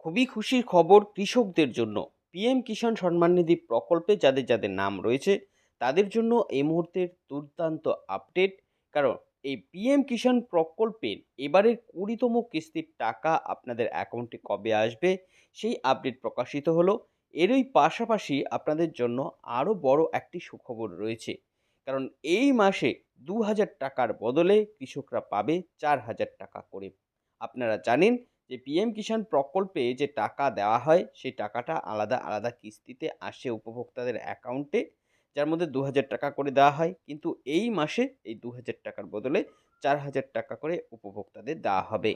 খুবই খুশির খবর কৃষকদের জন্য। পিএম কিষাণ সম্মান নিধি প্রকল্পে যাদের যাদের নাম রয়েছে তাদের জন্য এই মুহূর্তের দুর্দান্ত আপডেট। কারণ এই পিএম কিষাণ প্রকল্পের এবারের 20তম কিস্তির টাকা আপনাদের অ্যাকাউন্টে কবে আসবে সেই আপডেট প্রকাশিত হলো। এরই পাশাপাশি আপনাদের জন্য আরও বড় একটি সুখবর রয়েছে। কারণ এই মাসে 2000 টাকার বদলে কৃষকরা পাবে 4000 টাকা করে। আপনারা জানেন যে পিএম কিষাণ প্রকল্পে যে টাকা দেওয়া হয় সেই টাকাটা আলাদা আলাদা কিস্তিতে আসে উপভোক্তাদের অ্যাকাউন্টে, যার মধ্যে 2000 টাকা করে দেওয়া হয়, কিন্তু এই মাসে এই 2000 টাকার বদলে 4000 টাকা করে উপভোক্তাদের দেওয়া হবে।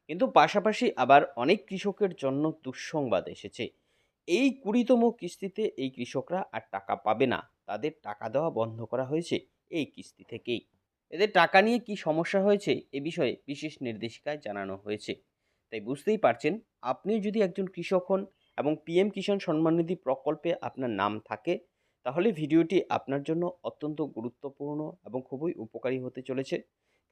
কিন্তু পাশাপাশি আবার অনেক কৃষকের জন্য দুঃসংবাদ এসেছে। এই 20তম কিস্তিতে এই কৃষকরা আর টাকা পাবে না, তাদের টাকা দেওয়া বন্ধ করা হয়েছে এই কিস্তি থেকেই। এদের টাকা নিয়ে কি সমস্যা হয়েছে এ বিষয়ে বিশেষ নির্দেশিকায় জানানো হয়েছে। তাই বুঝতেই পারছেন, আপনি যদি একজন কৃষক হন এবং পিএম কিষাণ সম্মান নিধি প্রকল্পে আপনার নাম থাকে, তাহলে ভিডিওটি আপনার জন্য অত্যন্ত গুরুত্বপূর্ণ এবং খুবই উপকারী হতে চলেছে।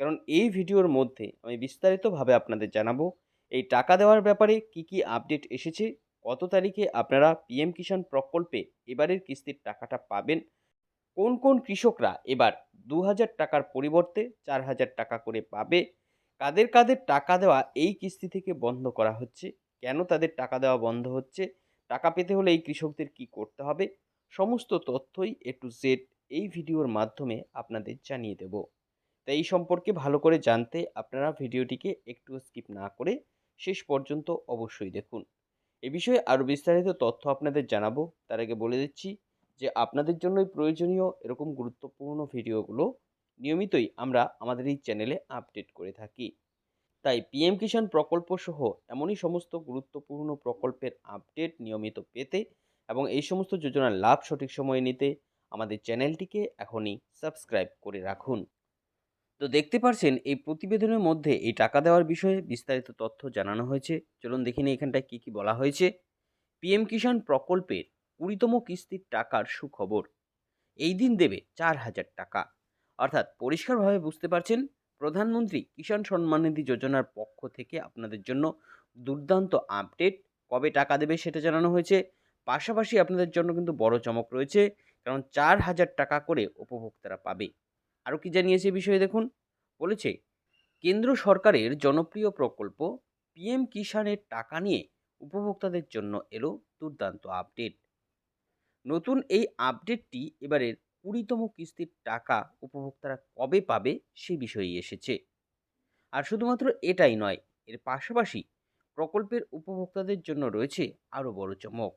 কারণ এই ভিডিওর মধ্যে আমি বিস্তারিতভাবে আপনাদের জানাবো এই টাকা দেওয়ার ব্যাপারে কি কি আপডেট এসেছে, কত তারিখে আপনারা পিএম কিষাণ প্রকল্পে এবারের কিস্তির টাকাটা পাবেন, কোন কোন কৃষকরা এবার 2000 টাকার পরিবর্তে 4000 টাকা করে পাবে, কাদের কাদের টাকা দেওয়া এই কিস্তি থেকে বন্ধ করা হচ্ছে, কেন তাদের টাকা দেওয়া বন্ধ হচ্ছে, টাকা পেতে হলে এই কৃষকদের কি করতে হবে, সমস্ত তথ্যই এ টু জেড এই ভিডিওর মাধ্যমে আপনাদের জানিয়ে দেব। তাই এই সম্পর্কে ভালো করে জানতে আপনারা ভিডিওটিকে একটু স্কিপ না করে শেষ পর্যন্ত অবশ্যই দেখুন। এ বিষয়ে আরও বিস্তারিত তথ্য আপনাদের জানাবো, তার আগে বলে দিচ্ছি যে আপনাদের জন্যই প্রয়োজনীয় এরকম গুরুত্বপূর্ণ ভিডিওগুলো নিয়মিতই আমরা আমাদের এই চ্যানেলে আপডেট করে থাকি। তাই পিএম কিষাণ প্রকল্প সহ এমনই সমস্ত গুরুত্বপূর্ণ প্রকল্পের আপডেট নিয়মিত পেতে এবং এই সমস্ত যোজনার লাভ সঠিক সময়ে নিতে আমাদের চ্যানেলটিকে এখনই সাবস্ক্রাইব করে রাখুন। তো দেখতে পারছেন এই প্রতিবেদনের মধ্যে এই টাকা দেওয়ার বিষয়ে বিস্তারিত তথ্য জানানো হয়েছে। চলুন দেখে নিই এখানটায় কী কী বলা হয়েছে। পিএম কিষাণ প্রকল্পের 20তম কিস্তির টাকার সুখবর। এই দিন দেবে 4000 টাকা। অর্থাৎ পরিষ্কারভাবে বুঝতে পারছেন, প্রধানমন্ত্রী কিষাণ সম্মান নিধি যোজনার পক্ষ থেকে আপনাদের জন্য দুর্দান্ত আপডেট। কবে টাকা দেবে সেটা জানানো হয়েছে। পাশাপাশি আপনাদের জন্য কিন্তু বড় চমক রয়েছে, কারণ 4000 টাকা করে উপভোক্তারা পাবে। আরও কি জানিয়েছে এই বিষয়ে দেখুন। বলেছে, কেন্দ্র সরকারের জনপ্রিয় প্রকল্প পিএম কিষাণের টাকা নিয়ে উপভোক্তাদের জন্য এলো দুর্দান্ত আপডেট। নতুন এই আপডেটটি এবারের 20তম কিস্তির টাকা উপভোক্তারা কবে পাবে সে বিষয়েই এসেছে। আর শুধুমাত্র এটাই নয়, এর পাশাপাশি প্রকল্পের উপভোক্তাদের জন্য রয়েছে আরও বড় চমক।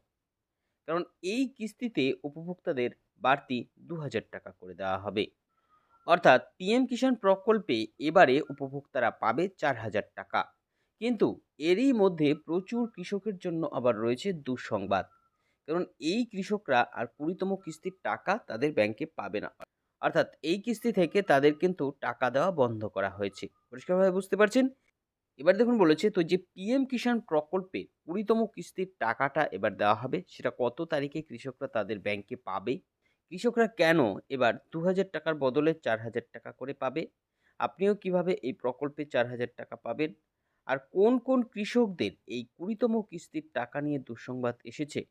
কারণ এই কিস্তিতে উপভোক্তাদের বাড়তি 2000 টাকা করে দেওয়া হবে। অর্থাৎ পিএম কিষাণ প্রকল্পে এবারে উপভোক্তারা পাবে 4000 টাকা। কিন্তু এরই মধ্যে প্রচুর কৃষকের জন্য আবার রয়েছে দুঃসংবাদ। কারণ এই কৃষকরা আর 20তম কিস্তির টাকা তাদের ব্যাংকে পাবে না। অর্থাৎ এই কিস্তি থেকে তাদের কিন্তু টাকা দেওয়া বন্ধ করা হয়েছে। পরিষ্কারভাবে বুঝতে পারছেন। এবার দেখুন বলেছে তো যে পিএম কিষাণ প্রকল্পে 20তম কিস্তির টাকাটা এবার দেওয়া হবে, সেটা কত তারিখে কৃষকরা তাদের ব্যাংকে পাবে, কৃষকরা কেন এবার 2000 টাকার বদলে 4000 টাকা করে পাবে, আপনিও কিভাবে এই প্রকল্পে 4000 টাকা পাবেন, আর কোন কোন কৃষকদের এই 20তম কিস্তির টাকা নিয়ে দুঃসংবাদ এসেছে,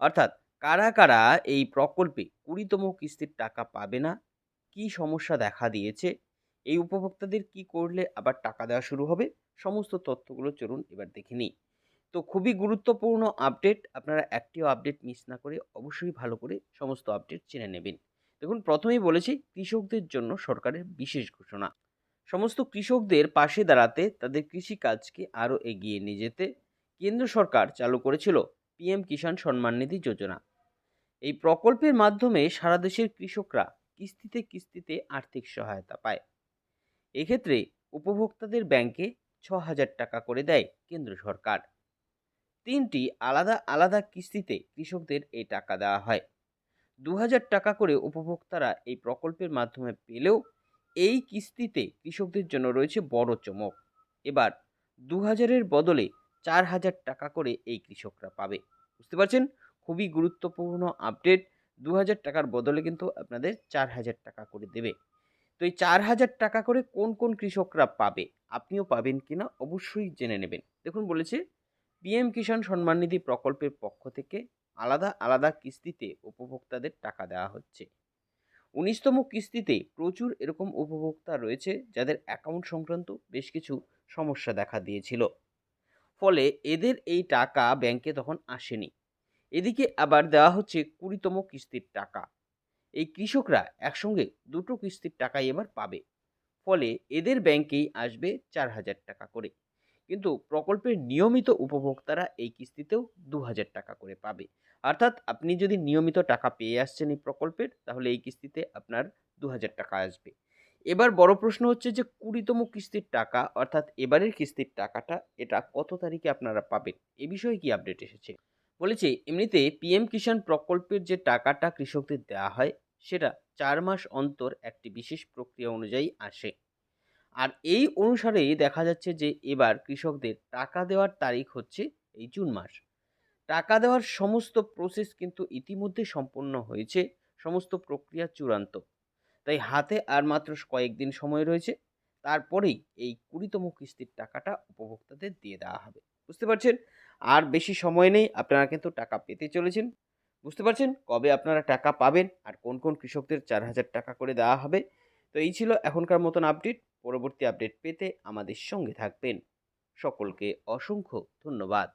অর্থাৎ কারা কারা এই প্রকল্পে 20তম কিস্তির টাকা পাবে না, কি সমস্যা দেখা দিয়েছে, এই উপভোক্তাদের কি করলে আবার টাকা দেওয়া শুরু হবে, সমস্ত তথ্যগুলো চলুন এবার দেখে নিই। তো খুবই গুরুত্বপূর্ণ আপডেট, আপনারা একটিও আপডেট মিস না করে অবশ্যই ভালো করে সমস্ত আপডেট জেনে নেবেন। দেখুন, প্রথমেই বলেছি কৃষকদের জন্য সরকারের বিশেষ ঘোষণা। সমস্ত কৃষকদের পাশে দাঁড়াতে, তাদের কৃষিকাজকে আরও এগিয়ে নিয়ে যেতে কেন্দ্র সরকার চালু করেছিল পিএম কিষাণ সম্মান নিধি যোজনা। এই প্রকল্পের মাধ্যমে সারা দেশের কৃষকরা কিস্তিতে কিস্তিতে আর্থিক সহায়তা পায়। এক্ষেত্রে উপভোক্তাদের ব্যাংকে 6000 টাকা করে দেয় কেন্দ্র সরকার। 3টি আলাদা আলাদা কিস্তিতে কৃষকদের এই টাকা দেওয়া হয়। 2000 টাকা করে উপভোক্তারা এই প্রকল্পের মাধ্যমে পেলেও এই কিস্তিতে কৃষকদের জন্য রয়েছে বড় চমক। এবার 2000-এর বদলে 4000 টাকা করে এই কৃষকরা পাবে। বুঝতে পারছেন, খুবই গুরুত্বপূর্ণ আপডেট। 2000 টাকার বদলে কিন্তু আপনাদের 4000 টাকা করে দেবে। তো এই 4000 টাকা করে কোন কোন কৃষকরা পাবে, আপনিও পাবেন কিনা অবশ্যই জেনে নেবেন। দেখুন বলেছে, পিএম কিষাণ সম্মান নিধি প্রকল্পের পক্ষ থেকে আলাদা আলাদা কিস্তিতে উপভোক্তাদের টাকা দেওয়া হচ্ছে। ১৯তম কিস্তিতে প্রচুর এরকম উপভোক্তা রয়েছে যাদের অ্যাকাউন্ট সংক্রান্ত বেশ কিছু সমস্যা দেখা দিয়েছিল, ফলে এদের এই টাকা ব্যাংকে তখন আসেনি। এদিকে আবার দেওয়া হচ্ছে ২০তম কিস্তির টাকা। এই কৃষকরা একসঙ্গে দুটো কিস্তির টাকাই এবার পাবে, ফলে এদের ব্যাংকেই আসবে ৪,০০০ টাকা করে। কিন্তু প্রকল্পের নিয়মিত উপভোক্তারা এই কিস্তিতেও ২,০০০ টাকা করে পাবে। অর্থাৎ আপনি যদি নিয়মিত টাকা পেয়ে আসছেন এই প্রকল্পের, তাহলে এই কিস্তিতে আপনার ২,০০০ টাকা আসবে। এবার বড় প্রশ্ন হচ্ছে যে ২০তম কিস্তির টাকা, অর্থাৎ এবারের কিস্তির টাকাটা, এটা কত তারিখে আপনারা পাবেন? এ বিষয়ে কি আপডেট এসেছে? বলেছি, এমনিতে পিএম কিষাণ প্রকল্পের যে টাকাটা কৃষকদের দেওয়া হয়, সেটা ৪ মাস অন্তর একটি বিশেষ প্রক্রিয়া অনুযায়ী আসে। আর এই অনুসারেই দেখা যাচ্ছে যে এবার কৃষকদের টাকা দেওয়ার তারিখ হচ্ছে এই জুন মাস। টাকা দেওয়ার সমস্ত প্রসেস কিন্তু ইতিমধ্যে সম্পন্ন হয়েছে, সমস্ত প্রক্রিয়া চূড়ান্ত। তাই হাতে আর মাত্র কয়েকদিন সময় রয়েছে, তারপরেই এই ২০তম কিস্তির টাকাটা উপভোক্তাদের দিয়ে দেওয়া হবে। বুঝতে পারছেন? আর বেশি সময় নেই, আপনারা কিন্তু টাকা পেতে চলেছেন। বুঝতে পারছেন কবে আপনারা টাকা পাবেন আর কোন কোন কৃষকদের ৪,০০০ টাকা করে দেওয়া হবে। তো এই ছিল এখনকার মতন আপডেট। পরবর্তী আপডেট পেতে আমাদের সঙ্গে থাকবেন। সকলকে অসংখ্য ধন্যবাদ।